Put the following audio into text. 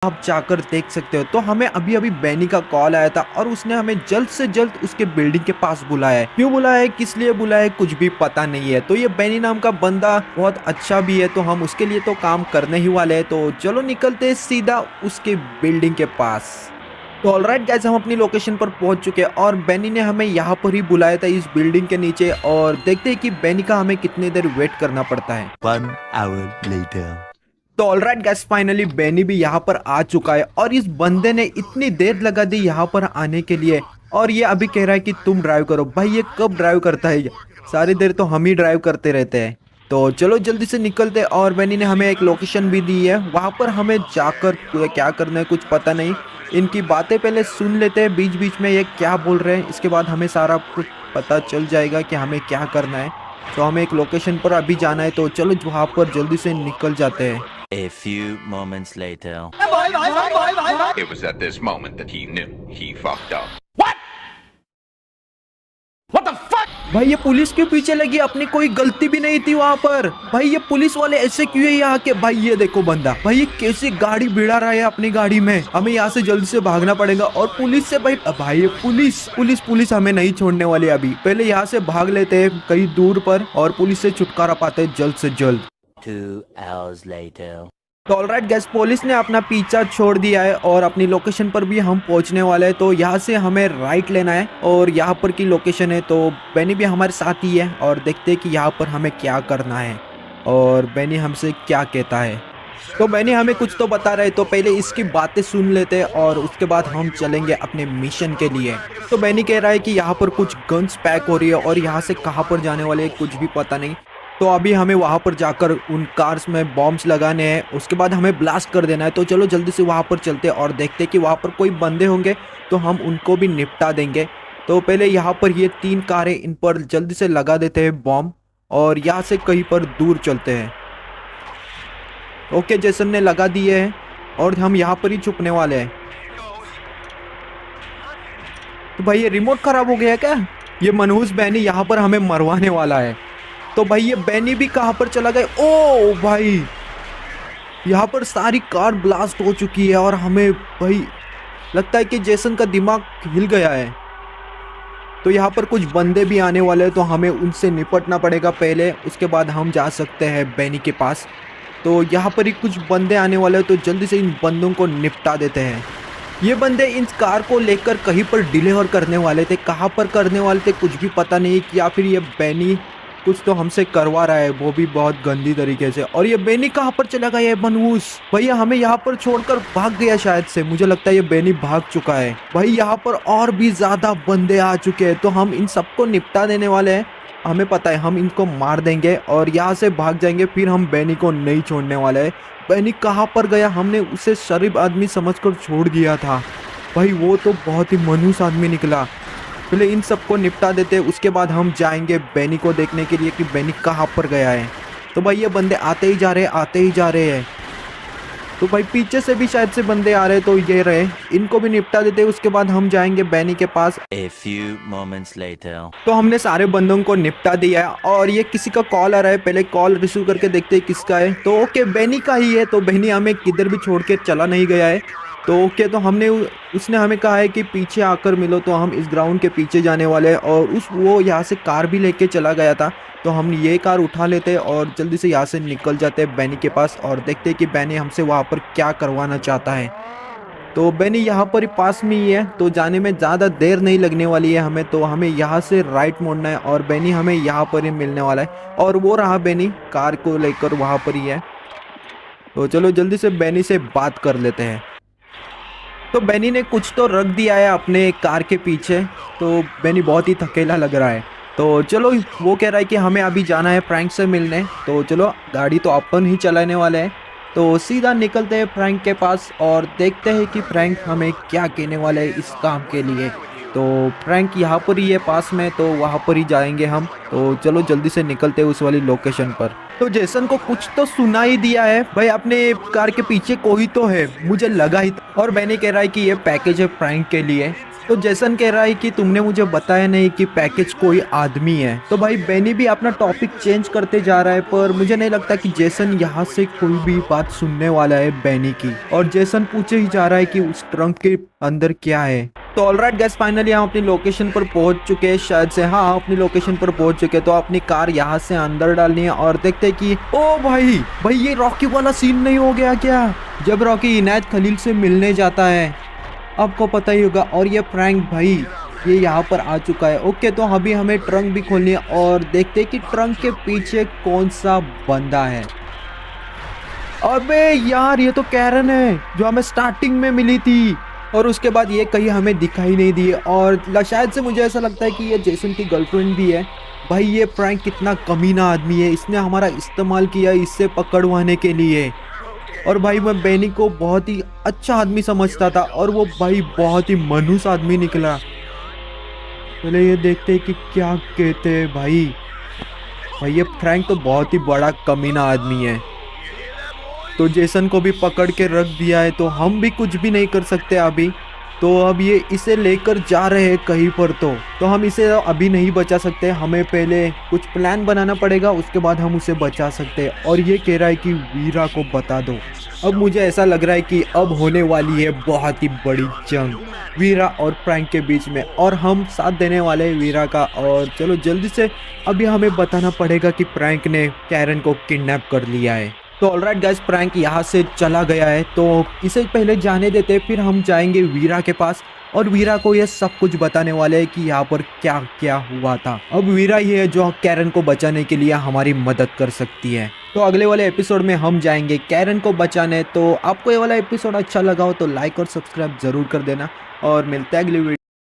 आप जाकर देख सकते हो। तो हमें अभी अभी बेनी का कॉल आया था और उसने हमें जल्द से जल्द उसके बिल्डिंग के पास बुलाया है। क्यों बुलाया है, किस लिए बुलाया है, कुछ भी पता नहीं है। तो ये बेनी नाम का बंदा बहुत अच्छा भी है, तो हम उसके लिए तो काम करने ही वाले हैं। तो चलो निकलते हैं सीधा उसके बिल्डिंग के पास। तो ऑलराइट गाइस, हम अपनी लोकेशन पर पहुंच चुके हैं और बेनी ने हमें यहाँ पर ही बुलाया था इस बिल्डिंग के नीचे, और देखते हैं कि बेनी का हमें कितनी देर वेट करना पड़ता है। 1 hour later. तो ऑलराइट गाइस, फाइनली बेनी भी यहाँ पर आ चुका है और इस बंदे ने इतनी देर लगा दी यहाँ पर आने के लिए, और ये अभी कह रहा है कि तुम ड्राइव करो। भाई ये कब ड्राइव करता है, सारी देर तो हम ही ड्राइव करते रहते हैं। तो चलो जल्दी से निकलते हैं, और बेनी ने हमें एक लोकेशन भी दी है, वहाँ पर हमें जाकर क्या करना है कुछ पता नहीं। इनकी बातें पहले सुन लेते हैं बीच बीच में ये क्या बोल रहे हैं, इसके बाद हमें सारा कुछ पता चल जाएगा कि हमें क्या करना है। तो हमें एक लोकेशन पर अभी जाना है, तो चलो वहाँ पर जल्दी से निकल जाते हैं। A few moments later. It was at this moment that he knew he fucked up. भाई ये पुलिस के पीछे लगी, अपनी कोई गलती भी नहीं थी वहाँ पर। भाई ये पुलिस वाले ऐसे क्यों है यहाँ के। भाई ये देखो बंदा, भाई ये कैसे गाड़ी भिड़ा रहा है अपनी गाड़ी में। हमें यहाँ से जल्दी से भागना पड़ेगा, और पुलिस से भाई ये पुलिस हमें नहीं छोड़ने वाली। अभी पहले यहाँ से भाग लेते हैं कहीं दूर पर, और पुलिस से छुटकारा पाते हैं जल्द से जल्द। 2 hours later. तो ऑलराइट गैस, पुलिस ने अपना पीछा छोड़ दिया है और अपनी लोकेशन पर भी हम पहुंचने वाले हैं। तो यहाँ से हमें राइट लेना है और यहाँ पर की लोकेशन है। तो बेनी भी हमारे साथ ही है, और देखते हैं कि यहाँ पर हमें क्या करना है और बेनी हमसे क्या कहता है। तो बेनी हमें कुछ तो बता रहे, तो पहले इसकी बातें सुन लेते हैं और उसके बाद हम चलेंगे अपने मिशन के लिए। तो बेनी कह रहा है कि यहाँ पर कुछ गन्स पैक हो रही है और यहाँ से कहाँ पर जाने वाले हैं कुछ भी पता नहीं। तो अभी हमें वहाँ पर जाकर उन कार्स में बॉम्ब्स लगाने हैं, उसके बाद हमें ब्लास्ट कर देना है। तो चलो जल्दी से वहाँ पर चलते हैं और देखते हैं कि वहाँ पर कोई बंदे होंगे तो हम उनको भी निपटा देंगे। तो पहले यहाँ पर ये 3 कारें, इन पर जल्दी से लगा देते हैं बॉम्ब, और यहाँ से कहीं पर दूर चलते हैं। ओके, जेसन ने लगा दिए हैं और हम यहाँ पर ही छुपने वाले हैं। तो भाई ये रिमोट खराब हो गया है क्या। ये मनहूस बेनी यहाँ पर हमें मरवाने वाला है। तो भाई ये बेनी भी कहाँ पर चला गया। ओ भाई, यहाँ पर सारी कार ब्लास्ट हो चुकी है और हमें भाई लगता है कि जेसन का दिमाग हिल गया है। तो यहाँ पर कुछ बंदे भी आने वाले हैं, तो हमें उनसे निपटना पड़ेगा पहले, उसके बाद हम जा सकते हैं बेनी के पास। तो यहाँ पर ही कुछ बंदे आने वाले हैं, तो जल्दी से इन बंदों को निपटा देते हैं। ये बंदे इन कार को लेकर कहीं पर डिलीवर करने वाले थे, कहाँ पर करने वाले थे कुछ भी पता नहीं, या फिर ये बेनी कुछ तो हमसे करवा रहा है, वो भी बहुत गंदी तरीके से। और ये बेनी कहाँ पर चला गया है मनहूस। भैया हमें यहाँ पर छोड़कर भाग गया शायद से, मुझे लगता है ये बेनी भाग चुका है। भाई यहाँ पर और भी ज्यादा बंदे आ चुके हैं, तो हम इन सबको निपटा देने वाले हैं। हमें पता है हम इनको मार देंगे और यहाँ से भाग जाएंगे, फिर हम बेनी को नहीं छोड़ने वाले हैं। बेनी कहाँ पर गया, हमने उसे शरीफ आदमी समझकर छोड़ दिया था। भाई वो तो बहुत ही मनहूस आदमी निकला। पहले इन सबको निपटा देते हैं, उसके बाद हम जाएंगे बेनी को देखने के लिए कि बेनी कहाँ पर गया है। तो भाई ये बंदे आते ही जा रहे हैं। तो भाई पीछे से भी शायद से बंदे आ रहे हैं, तो ये रहे, इनको भी निपटा देते हैं, उसके बाद हम जाएंगे बेनी के पास। A few moments later. तो हमने सारे बंदों को निपटा दिया है और ये किसी का कॉल आ रहा है, पहले कॉल रिसीव करके देखते हैं किसका है। तो ओके, बेनी का ही है। तो बेनी हमें किधर भी छोड़ के चला नहीं गया है। तो ओके, तो उसने हमें कहा है कि पीछे आकर मिलो, तो हम इस ग्राउंड के पीछे जाने वाले हैं। और वो यहाँ से कार भी लेके चला गया था, तो हम ये कार उठा लेते हैं और जल्दी से यहाँ से निकल जाते हैं बेनी के पास, और देखते हैं कि बेनी हमसे वहाँ पर क्या करवाना चाहता है। तो बेनी यहाँ पर पास में ही है, तो जाने में ज़्यादा देर नहीं लगने वाली है हमें। तो हमें यहाँ से राइट मोड़ना है और बेनी हमें यहाँ पर ही मिलने वाला है। और वो रहा बेनी, कार को लेकर वहाँ पर ही है। तो चलो जल्दी से बेनी से बात कर लेते हैं। तो बेनी ने कुछ तो रख दिया है अपने कार के पीछे, तो बेनी बहुत ही थकेला लग रहा है। तो चलो, वो कह रहा है कि हमें अभी जाना है फ्रैंक से मिलने। तो चलो, गाड़ी तो अपन ही चलाने वाले हैं, तो सीधा निकलते हैं फ्रैंक के पास और देखते हैं कि फ्रैंक हमें क्या कहने वाले हैं इस काम के लिए। तो फ्रैंक यहाँ पर ही है पास में, तो वहाँ पर ही जाएंगे हम। तो चलो जल्दी से निकलते हैं उस वाली लोकेशन पर। तो जेसन को कुछ तो सुना ही दिया है भाई, अपने कार के पीछे कोई तो है, मुझे लगा ही था। और मैंने कह रहा है कि ये पैकेज है फ्रैंक के लिए। तो जेसन कह रहा है कि तुमने मुझे बताया नहीं कि पैकेज कोई आदमी है। तो भाई बेनी भी अपना टॉपिक चेंज करते जा रहा है, पर मुझे नहीं लगता कि जेसन यहाँ से कोई भी बात सुनने वाला है बेनी की। और जेसन पूछे ही जा रहा है कि उस ट्रंक के अंदर क्या है। तो ऑलराइट गाइस, फाइनली हम अपनी लोकेशन पर पहुंच चुके हैं, शायद से हाँ अपनी लोकेशन पर पहुंच चुके हैं। तो अपनी कार यहाँ से अंदर डालनी है और देखते हैं कि ओ भाई ये रॉकी वाला सीन नहीं हो गया क्या, जब रॉकी इनायत खलील से मिलने जाता है, आपको पता ही होगा। और ये फ्रैंक भाई ये यहाँ पर आ चुका है। ओके, तो अभी हमें ट्रंक भी खोलनी है और देखते हैं कि ट्रंक के पीछे कौन सा बंदा है। अबे यार ये तो कैरन है जो हमें स्टार्टिंग में मिली थी, और उसके बाद ये कहीं हमें दिखाई नहीं दी। और शायद से मुझे ऐसा लगता है कि ये जेसन की गर्लफ्रेंड भी है। भाई ये फ्रैंक कितना कमीना आदमी है, इसने हमारा इस्तेमाल किया इससे पकड़वाने के लिए। और भाई मैं बेनी को बहुत ही अच्छा आदमी समझता था, और वो भाई बहुत ही मनहूस आदमी निकला। चले ये देखते हैं कि क्या कहते हैं भाई ये फ्रैंक तो बहुत ही बड़ा कमीना आदमी है। तो जेसन को भी पकड़ के रख दिया है, तो हम भी कुछ भी नहीं कर सकते अभी। तो अब ये इसे लेकर जा रहे हैं कहीं पर, तो हम इसे अभी नहीं बचा सकते, हमें पहले कुछ प्लान बनाना पड़ेगा, उसके बाद हम उसे बचा सकते हैं। और ये कह रहा है कि वीरा को बता दो। अब मुझे ऐसा लग रहा है कि अब होने वाली है बहुत ही बड़ी जंग वीरा और फ्रैंक के बीच में, और हम साथ देने वाले हैं वीरा का। और चलो जल्दी से अभी हमें बताना पड़ेगा कि फ्रैंक ने कैरन को किडनैप कर लिया है। तो ऑलराइट गाइस, फ्रैंक यहाँ से चला गया है, तो इसे पहले जाने देते, फिर हम जाएंगे वीरा के पास और वीरा को ये सब कुछ बताने वाले हैं कि यहाँ पर क्या क्या हुआ था। अब वीरा ही है जो कैरन को बचाने के लिए हमारी मदद कर सकती है। तो अगले वाले एपिसोड में हम जाएंगे कैरन को बचाने। तो आपको ये वाला एपिसोड अच्छा लगा हो तो लाइक और सब्सक्राइब जरूर कर देना, और मिलते हैं अगले वीडियो।